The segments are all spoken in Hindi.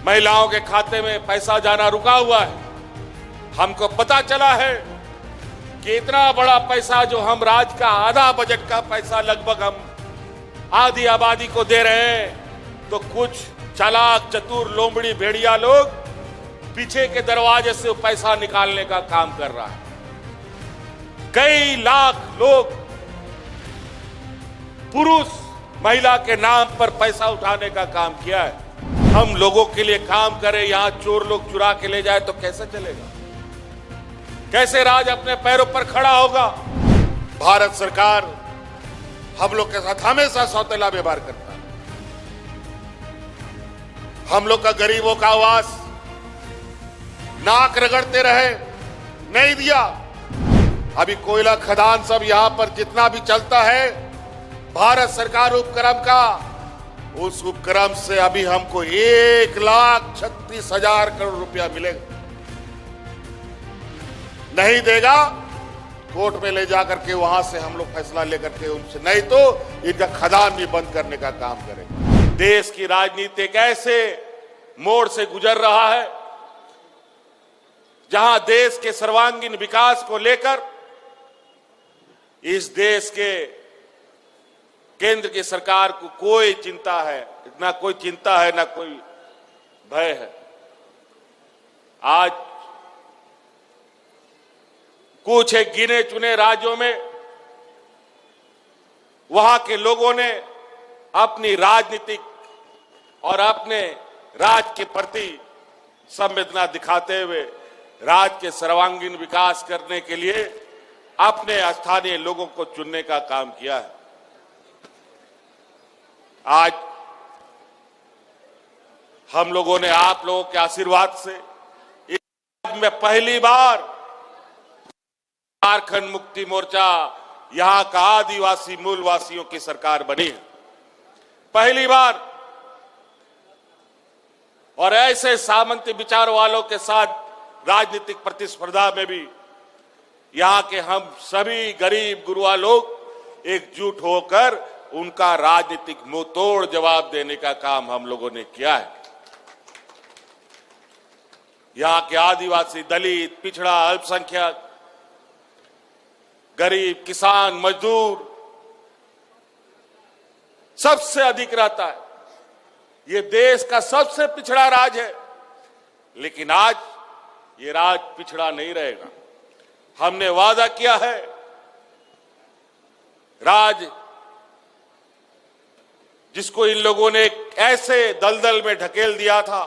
महिलाओं के खाते में पैसा जाना रुका हुआ है। हमको पता चला है कि इतना बड़ा पैसा जो हम राज्य का आधा बजट का पैसा लगभग हम आधी आबादी को दे रहे हैं, तो कुछ चालाक चतुर लोमड़ी भेड़िया लोग पीछे के दरवाजे से पैसा निकालने का काम कर रहा है। कई लाख लोग पुरुष महिला के नाम पर पैसा उठाने का काम किया है। हम लोगों के लिए काम करें, यहां चोर लोग चुरा के ले जाए तो कैसे चलेगा? कैसे राज अपने पैरों पर खड़ा होगा? भारत सरकार हम लोग के साथ हमेशा सौतेला व्यवहार करता है। हम लोग का गरीबों का आवाज नाक रगड़ते रहे, नहीं दिया। अभी कोयला खदान सब यहां पर जितना भी चलता है, भारत सरकार उपक्रम का, उस उपक्रम से अभी हमको 1,36,000 करोड़ रुपया मिलेगा। नहीं देगा, कोर्ट में ले जाकर के वहां से हम लोग फैसला लेकर के उनसे, नहीं तो इनका खदान भी बंद करने का काम करेंगे। देश की राजनीति एक ऐसे मोड़ से गुजर रहा है जहां देश के सर्वांगीण विकास को लेकर इस देश के केंद्र की सरकार को कोई चिंता है, ना कोई चिंता है, ना कोई भय है। आज कुछ एक गिने चुने राज्यों में वहां के लोगों ने अपनी राजनीतिक और अपने राज्य के प्रति संवेदना दिखाते हुए राज्य के सर्वांगीण विकास करने के लिए अपने स्थानीय लोगों को चुनने का काम किया है। आज हम लोगों ने आप लोगों के आशीर्वाद से इस में पहली बार झारखंड मुक्ति मोर्चा यहां का आदिवासी मूलवासियों की सरकार बनी है, पहली बार। और ऐसे सामंती विचार वालों के साथ राजनीतिक प्रतिस्पर्धा में भी यहां के हम सभी गरीब गुरुआ लोग एकजुट होकर उनका राजनीतिक मुंहतोड़ जवाब देने का काम हम लोगों ने किया है। यहां के आदिवासी, दलित, पिछड़ा, अल्पसंख्यक, गरीब, किसान, मजदूर सबसे अधिक रहता है। ये देश का सबसे पिछड़ा राज्य है, लेकिन आज ये राज्य पिछड़ा नहीं रहेगा। हमने वादा किया है, राज्य जिसको इन लोगों ने ऐसे दलदल में ढकेल दिया था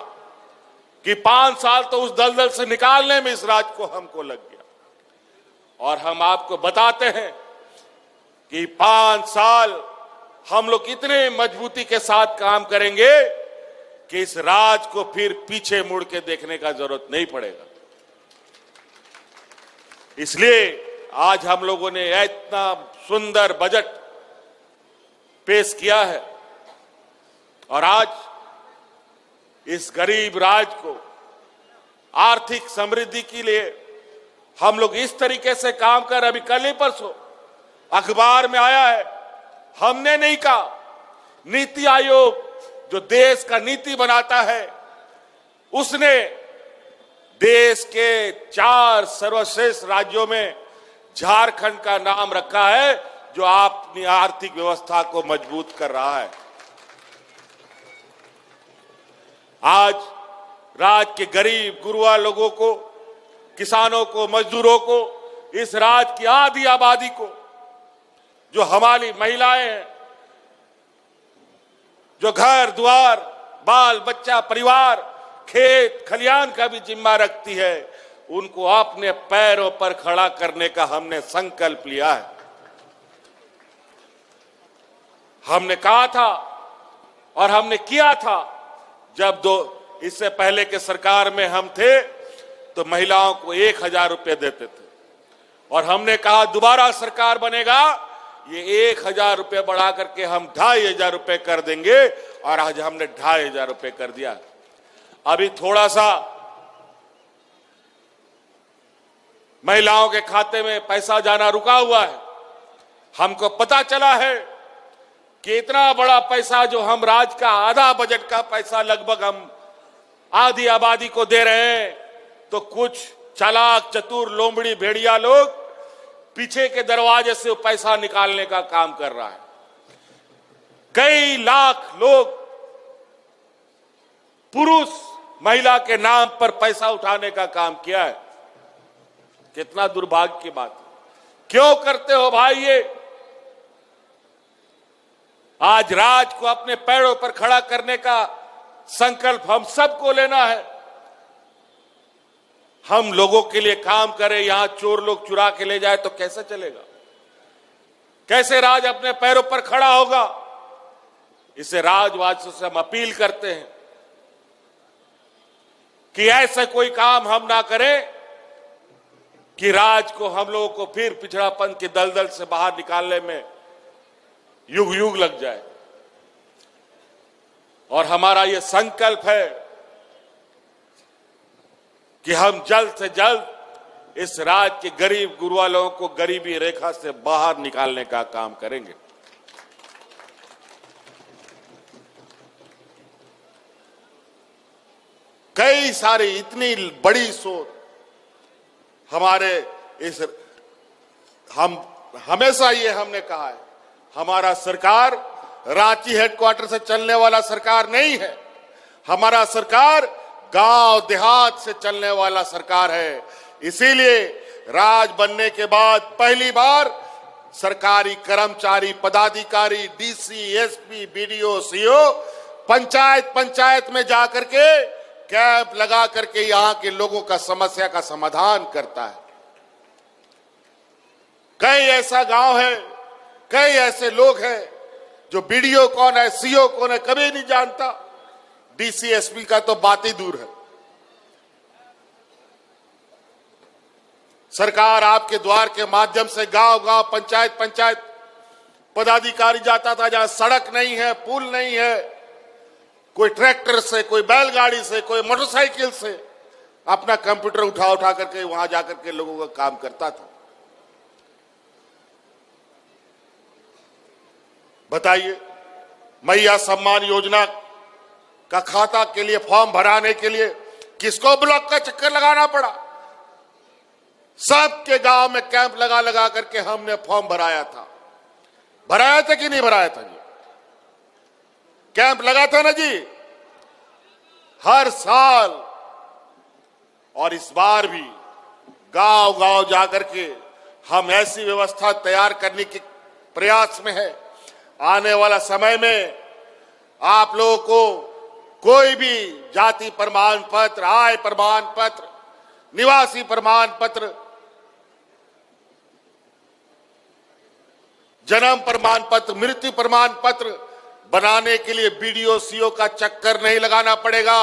कि 5 साल तो उस दलदल से निकालने में इस राज्य को हमको लग गया। और हम आपको बताते हैं कि 5 साल हम लोग इतने मजबूती के साथ काम करेंगे कि इस राज्य को फिर पीछे मुड़ के देखने का जरूरत नहीं पड़ेगा। इसलिए आज हम लोगों ने इतना सुंदर बजट पेश किया है और आज इस गरीब राज्य को आर्थिक समृद्धि के लिए हम लोग इस तरीके से काम कर, अभी कल ही परसों अखबार में आया है, हमने नहीं कहा, नीति आयोग जो देश का नीति बनाता है उसने देश के 4 सर्वश्रेष्ठ राज्यों में झारखंड का नाम रखा है, जो अपनी आर्थिक व्यवस्था को मजबूत कर रहा है। आज राज्य के गरीब गुरुआ लोगों को, किसानों को, मजदूरों को, इस राज्य की आधी आबादी को, जो हमारी महिलाएं हैं, जो घर द्वार, बाल बच्चा, परिवार, खेत खलियान का भी जिम्मा रखती है, उनको अपने पैरों पर खड़ा करने का हमने संकल्प लिया है। हमने कहा था और हमने किया था, जब इससे पहले के सरकार में हम थे तो महिलाओं को 1,000 रुपए देते थे, और हमने कहा दोबारा सरकार बनेगा, ये 1,000 रुपए बढ़ा करके हम 2,500 रुपए कर देंगे, और आज हमने 2,500 रुपए कर दिया। अभी थोड़ा सा महिलाओं के खाते में पैसा जाना रुका हुआ है। हमको पता चला है कि इतना बड़ा पैसा जो हम राज्य का आधा बजट का पैसा लगभग हम आधी आबादी को दे रहे हैं, तो कुछ चालाक चतुर लोमड़ी भेड़िया लोग पीछे के दरवाजे से पैसा निकालने का काम कर रहा है। कई लाख लोग पुरुष महिला के नाम पर पैसा उठाने का काम किया है। कितना दुर्भाग्य की बात है। क्यों करते हो भाई ये? आज राज को अपने पैरों पर खड़ा करने का संकल्प हम सबको लेना है। हम लोगों के लिए काम करें, यहां चोर लोग चुरा के ले जाए तो कैसे चलेगा? कैसे राज अपने पैरों पर खड़ा होगा? इसे राजवासियों से हम अपील करते हैं कि ऐसा कोई काम हम ना करें कि राज को, हम लोगों को फिर पिछड़ापन के दलदल से बाहर निकालने में युग युग लग जाए। और हमारा यह संकल्प है कि हम जल्द से जल्द इस राज्य के गरीब गुरबा लोगों को गरीबी रेखा से बाहर निकालने का काम करेंगे। कई सारी इतनी बड़ी सोच हमारे हम हमेशा ये हमने कहा है, हमारा सरकार रांची हेडक्वार्टर से चलने वाला सरकार नहीं है। हमारा सरकार गांव देहात से चलने वाला सरकार है। इसीलिए राज बनने के बाद पहली बार सरकारी कर्मचारी, पदाधिकारी, DC, SP, BDO, CO panchayat में जाकर के कैंप लगा करके यहां के लोगों का समस्या का समाधान करता है। कई ऐसा गांव है, कई ऐसे लोग हैं जो बीडीओ कौन है, सीओ कौन है, कभी नहीं जानता। डीसी, एसपी का तो बात ही दूर है। सरकार आपके द्वार के माध्यम से गांव गांव, पंचायत पदाधिकारी जाता था जहां सड़क नहीं है, पुल नहीं है, कोई ट्रैक्टर से, कोई बैलगाड़ी से, कोई मोटरसाइकिल से अपना कंप्यूटर उठा करके वहां जाकर के लोगों का काम करता था। बताइए, मैया सम्मान योजना का खाता के लिए फॉर्म भराने के लिए किसको ब्लॉक का चक्कर लगाना पड़ा? सबके गांव में कैंप लगा करके हमने फॉर्म भराया था। भराया था कि नहीं भराया था जी? कैंप लगा था ना जी, हर साल। और इस बार भी गांव जाकर के हम ऐसी व्यवस्था तैयार करने के प्रयास में है। आने वाला समय में आप लोगों को कोई भी जाति प्रमाण पत्र, आय प्रमाण पत्र, निवासी प्रमाण पत्र, जन्म प्रमाण पत्र, मृत्यु प्रमाण पत्र बनाने के लिए बीडीओ, सीओ का चक्कर नहीं लगाना पड़ेगा।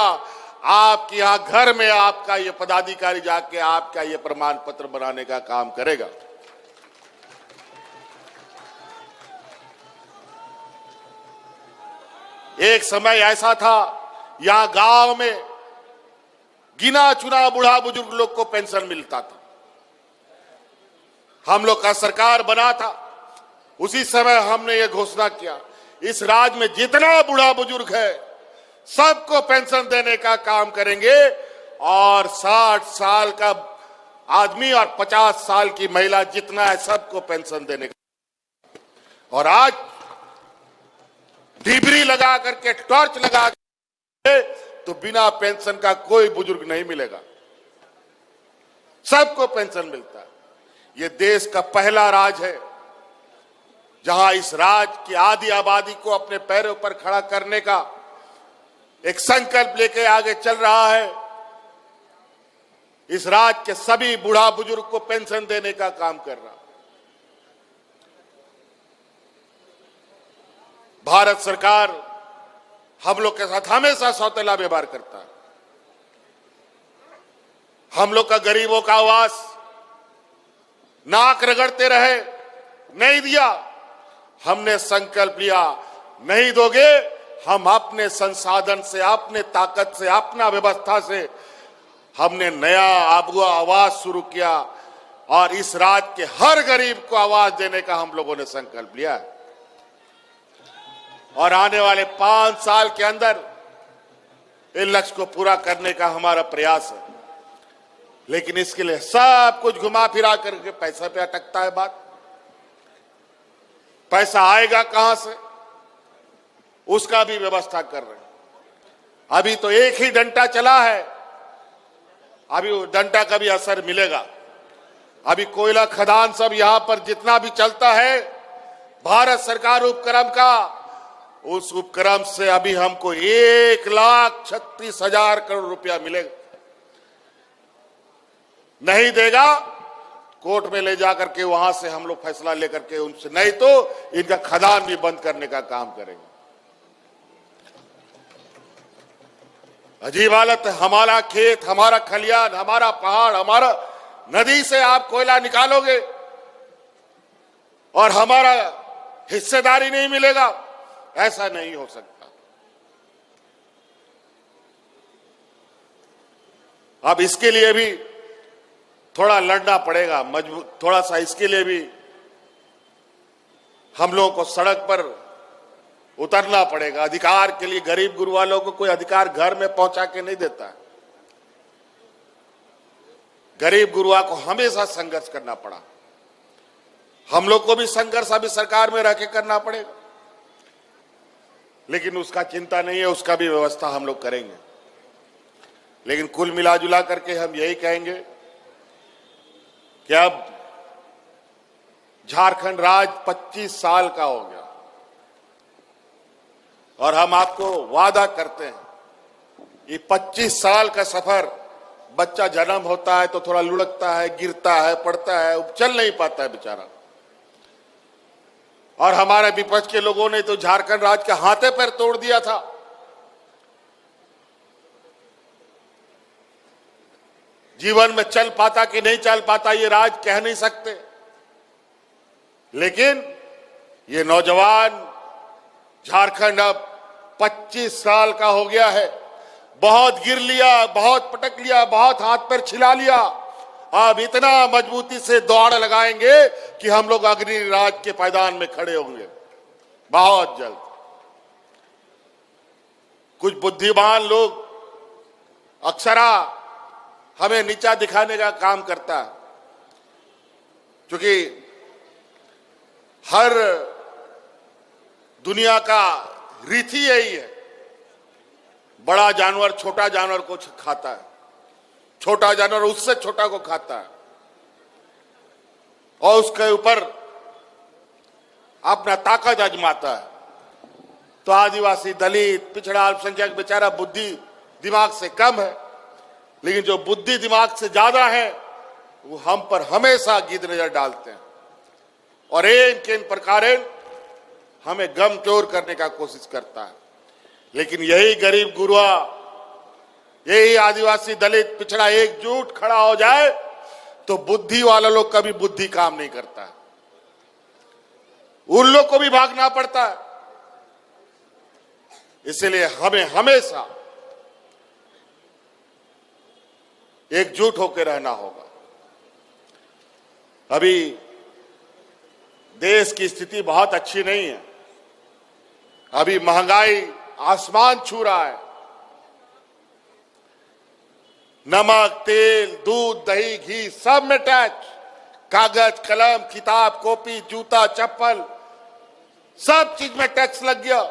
आपके यहां घर में आपका ये पदाधिकारी जाके आपका ये प्रमाण पत्र बनाने का काम करेगा। एक समय ऐसा था, यहां गांव में गिना चुना बूढ़ा बुजुर्ग लोग को पेंशन मिलता था। हम लोग का सरकार बना था, उसी समय हमने ये घोषणा किया, इस राज्य में जितना बूढ़ा बुजुर्ग है सबको पेंशन देने का काम करेंगे। और 60 साल का आदमी और 50 साल की महिला जितना है सबको पेंशन देने का। और आज डिबरी लगा करके, टॉर्च लगा करके तो बिना पेंशन का कोई बुजुर्ग नहीं मिलेगा, सबको पेंशन मिलता है। ये देश का पहला राज्य है जहां इस राज्य की आधी आबादी को अपने पैरों पर खड़ा करने का एक संकल्प लेके आगे चल रहा है। इस राज्य के सभी बूढ़ा बुजुर्ग को पेंशन देने का काम कर रहा है। भारत सरकार हम लोग के साथ हमेशा सौतेला व्यवहार करता है। हम लोग का गरीबों का आवास नाक रगड़ते रहे, नहीं दिया। हमने संकल्प लिया, नहीं दोगे, हम अपने संसाधन से, अपने ताकत से, अपना व्यवस्था से हमने नया आवाज शुरू किया और इस राज्य के हर गरीब को आवाज देने का हम लोगों ने संकल्प लिया है। और आने वाले 5 साल के अंदर इन लक्ष्य को पूरा करने का हमारा प्रयास है। लेकिन इसके लिए सब कुछ घुमा फिरा करके पैसा पे अटकता है बात। पैसा आएगा कहां से, उसका भी व्यवस्था कर रहे हैं। अभी तो एक ही डंडा चला है, अभी वो डंडा का भी असर मिलेगा। अभी कोयला खदान सब यहां पर जितना भी चलता है भारत सरकार उपक्रम का, उस उपक्रम से अभी हमको 1,36,000 करोड़ रुपया मिलेगा। नहीं देगा कोर्ट में ले जाकर के वहां से हम लोग फैसला लेकर के उनसे, नहीं तो इनका खदान भी बंद करने का काम करेंगे। अजीब हालत है। हमारा खेत, हमारा खलियान, हमारा पहाड़, हमारा नदी से आप कोयला निकालोगे और हमारा हिस्सेदारी नहीं मिलेगा, ऐसा नहीं हो सकता। अब इसके लिए भी थोड़ा लड़ना पड़ेगा, मजबूत थोड़ा सा इसके लिए भी हम लोगों को सड़क पर उतरना पड़ेगा। अधिकार के लिए गरीब गुरु वालों को कोई अधिकार घर में पहुंचा के नहीं देता है। गरीब गुरुआ को हमेशा संघर्ष करना पड़ा। हम लोग को भी संघर्ष अभी सरकार में रह के करना पड़ेगा, लेकिन उसका चिंता नहीं है, उसका भी व्यवस्था हम लोग करेंगे। लेकिन कुल मिला जुला करके हम यही कहेंगे कि अब झारखंड राज्य 25 साल का हो गया और हम आपको वादा करते हैं ये 25 साल का सफर, बच्चा जन्म होता है तो थोड़ा लुढ़कता है, गिरता है, पड़ता है, चल नहीं पाता है बेचारा। और हमारे विपक्ष के लोगों ने तो झारखंड राज्य के हाथे पैर तोड़ दिया था। जीवन में चल पाता कि नहीं चल पाता ये राज्य कह नहीं सकते, लेकिन ये नौजवान झारखंड अब 25 साल का हो गया है। बहुत गिर लिया, बहुत पटक लिया, बहुत हाथ पैर छिला लिया। अब इतना मजबूती से दौड़ लगाएंगे कि हम लोग अग्नि राज्य के पायदान में खड़े होंगे बहुत जल्द। कुछ बुद्धिमान लोग अक्सरा हमें नीचा दिखाने का काम करता है, क्योंकि हर दुनिया का रीति यही है, बड़ा जानवर छोटा जानवर को खाता है, छोटा जानवर उससे छोटा को खाता है और उसके ऊपर अपना ताकत आजमाता है। तो आदिवासी, दलित, पिछड़ा, अल्पसंख्यक बेचारा बुद्धि दिमाग से कम है, लेकिन जो बुद्धि दिमाग से ज्यादा है वो हम पर हमेशा गिद्ध नजर डालते हैं और इन प्रकार हमें गमचोर करने का कोशिश करता है। लेकिन यही गरीब गुरुआ, यही आदिवासी, दलित, पिछड़ा एकजुट खड़ा हो जाए तो बुद्धि वाला लोग कभी बुद्धि काम नहीं करता है, उन लोग को भी भागना पड़ता है। इसलिए हमें हमेशा एकजुट होकर रहना होगा। अभी देश की स्थिति बहुत अच्छी नहीं है, अभी महंगाई आसमान छू रहा है। नमक, तेल, दूध, दही, घी सब में टैक्स, कागज, कलम, किताब, कॉपी, जूता, चप्पल, सब चीज में टैक्स लग गया।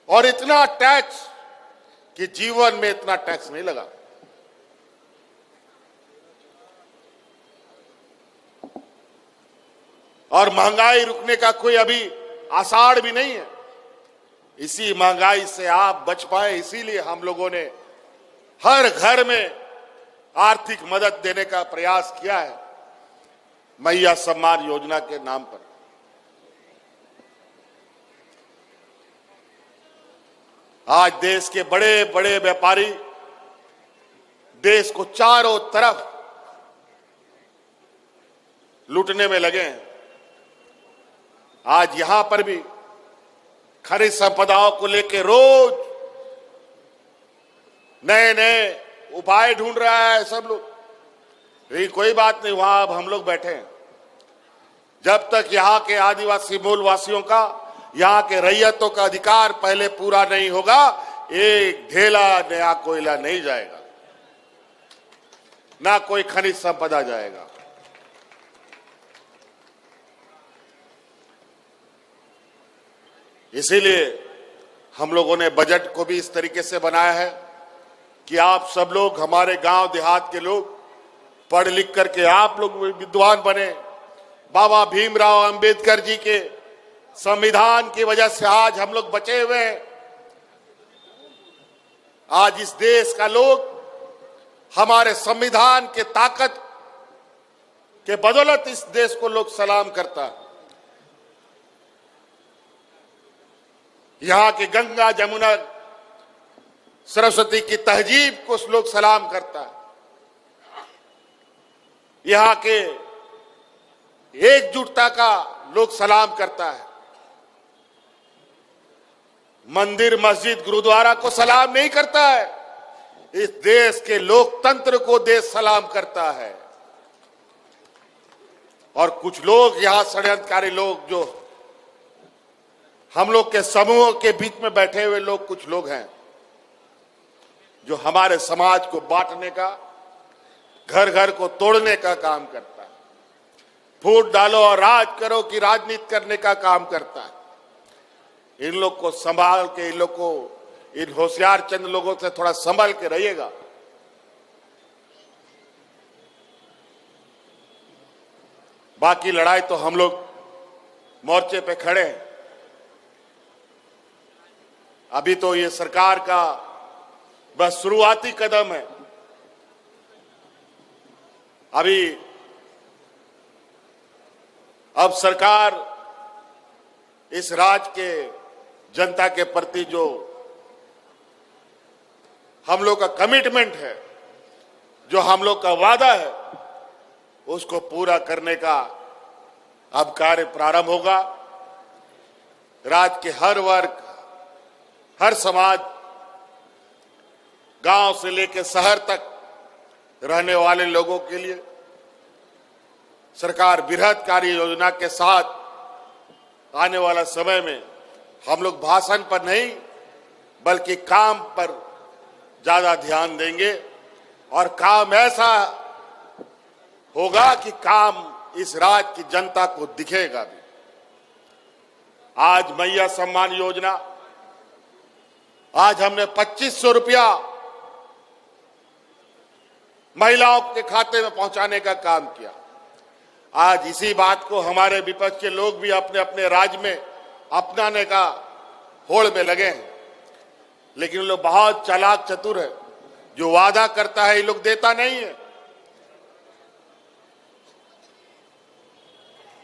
और इतना टैक्स कि जीवन में इतना टैक्स नहीं लगा। और महंगाई रुकने का कोई अभी आसार भी नहीं है। इसी महंगाई से आप बच पाए, इसीलिए हम लोगों ने हर घर में आर्थिक मदद देने का प्रयास किया है मैया सम्मान योजना के नाम पर। आज देश के बड़े बड़े व्यापारी देश को चारों तरफ लूटने में लगे हैं। आज यहां पर भी खनिज संपदाओं को लेकर रोज नए नए उपाय ढूंढ रहा है सब लोग। लेकिन कोई बात नहीं, वहां अब हम लोग बैठे हैं। जब तक यहां के आदिवासी मूल वासियों का, यहां के रैयतों का अधिकार पहले पूरा नहीं होगा, एक ढेला नया कोयला नहीं जाएगा, ना कोई खनिज संपदा जाएगा। इसीलिए हम लोगों ने बजट को भी इस तरीके से बनाया है कि आप सब लोग, हमारे गांव देहात के लोग, पढ़ लिख करके आप लोग विद्वान बने। बाबा भीमराव अंबेडकर जी के संविधान की वजह से आज हम लोग बचे हुए हैं। आज इस देश का लोग हमारे संविधान के ताकत के बदौलत इस देश को लोग सलाम करता है। यहां के गंगा जमुना सरस्वती की तहजीब को लोग सलाम करता है। यहां के एकजुटता का लोग सलाम करता है। मंदिर, मस्जिद, गुरुद्वारा को सलाम नहीं करता है। इस देश के लोकतंत्र को देश सलाम करता है। और कुछ लोग यहां षड्यंत्रकारी लोग, जो हम लोग के समूहों के बीच में बैठे हुए लोग, कुछ लोग हैं जो हमारे समाज को बांटने का, घर घर को तोड़ने का काम करता है। फूट डालो और राज करो की राजनीति करने का काम करता है। इन लोग को संभाल के, इन लोग को, इन होशियार चंद लोगों से थोड़ा संभल के रहिएगा। बाकी लड़ाई तो हम लोग मोर्चे पे खड़े हैं। अभी तो ये सरकार का बस शुरुआती कदम है। अब सरकार इस राज्य के जनता के प्रति जो हम लोग का कमिटमेंट है, जो हम लोग का वादा है, उसको पूरा करने का अब कार्य प्रारंभ होगा। राज्य के हर वर्ग, हर समाज, गांव से लेकर शहर तक रहने वाले लोगों के लिए सरकार बृहत कार्य योजना के साथ आने वाला समय में हम लोग भाषण पर नहीं बल्कि काम पर ज्यादा ध्यान देंगे। और काम ऐसा होगा कि काम इस राज्य की जनता को दिखेगा भी। आज मैया सम्मान योजना, आज हमने 2500 रुपया महिलाओं के खाते में पहुंचाने का काम किया। आज इसी बात को हमारे विपक्ष के लोग भी अपने अपने राज्य में अपनाने का होड़ में लगे हैं। लेकिन लोग बहुत चालाक चतुर है। जो वादा करता है ये लोग देता नहीं है।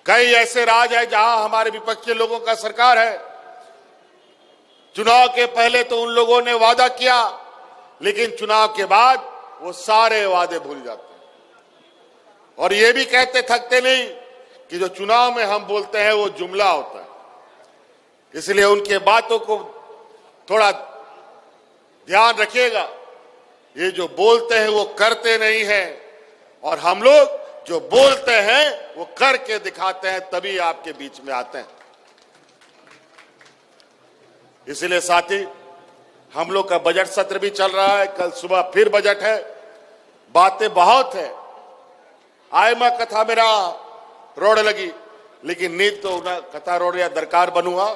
कई ऐसे राज्य है जहां हमारे विपक्ष के लोगों का सरकार है। चुनाव के पहले तो उन लोगों ने वादा किया, लेकिन चुनाव के बाद वो सारे वादे भूल जाते हैं। और ये भी कहते थकते नहीं कि जो चुनाव में हम बोलते हैं वो जुमला होता है। इसलिए उनके बातों को थोड़ा ध्यान रखिएगा। ये जो बोलते हैं वो करते नहीं हैं, और हम लोग जो बोलते हैं वो करके दिखाते हैं, तभी आपके बीच में आते हैं। इसलिए साथी, हम लोग का बजट सत्र भी चल रहा है। कल सुबह फिर बजट है। बातें बहुत है। आय मैं कथा मेरा रोड लगी, लेकिन नीत तो ना कथा रोड या दरकार बनूंगा।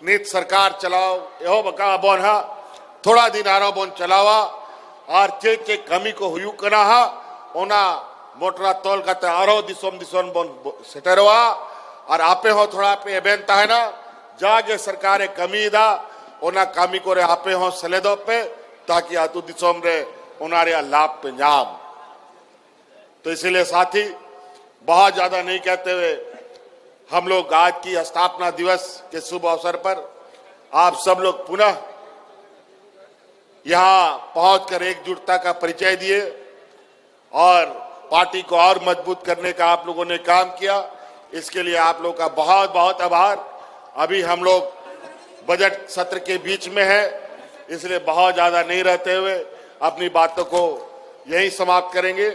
नीत सरकार चलाओ यो बका बोन हा थोड़ा दिन आरो बोन चलावा और चे कमी को हुयू कना हा ओना मोटरा तोल का आरो दिसोम दिसोन बोन सेटरवा और आपे हो थोड़ा पे एबेंता है ना जागे सरकारे कमी दा ओना कामी को रे आपे हो सलेदो पे ताकि आतु दिसोम रे ओनारे लाभ पे जाम। तो इसलिए साथी, बहुत ज्यादा नहीं कहते हुए हम लोग आज की स्थापना दिवस के शुभ अवसर पर आप सब लोग पुनः यहां पहुंचकर एकजुटता का परिचय दिए और पार्टी को और मजबूत करने का आप लोगों ने काम किया। इसके लिए आप लोगों का बहुत बहुत आभार। अभी हम लोग बजट सत्र के बीच में है, इसलिए बहुत ज्यादा नहीं रहते हुए अपनी बातों को यहीं समाप्त करेंगे।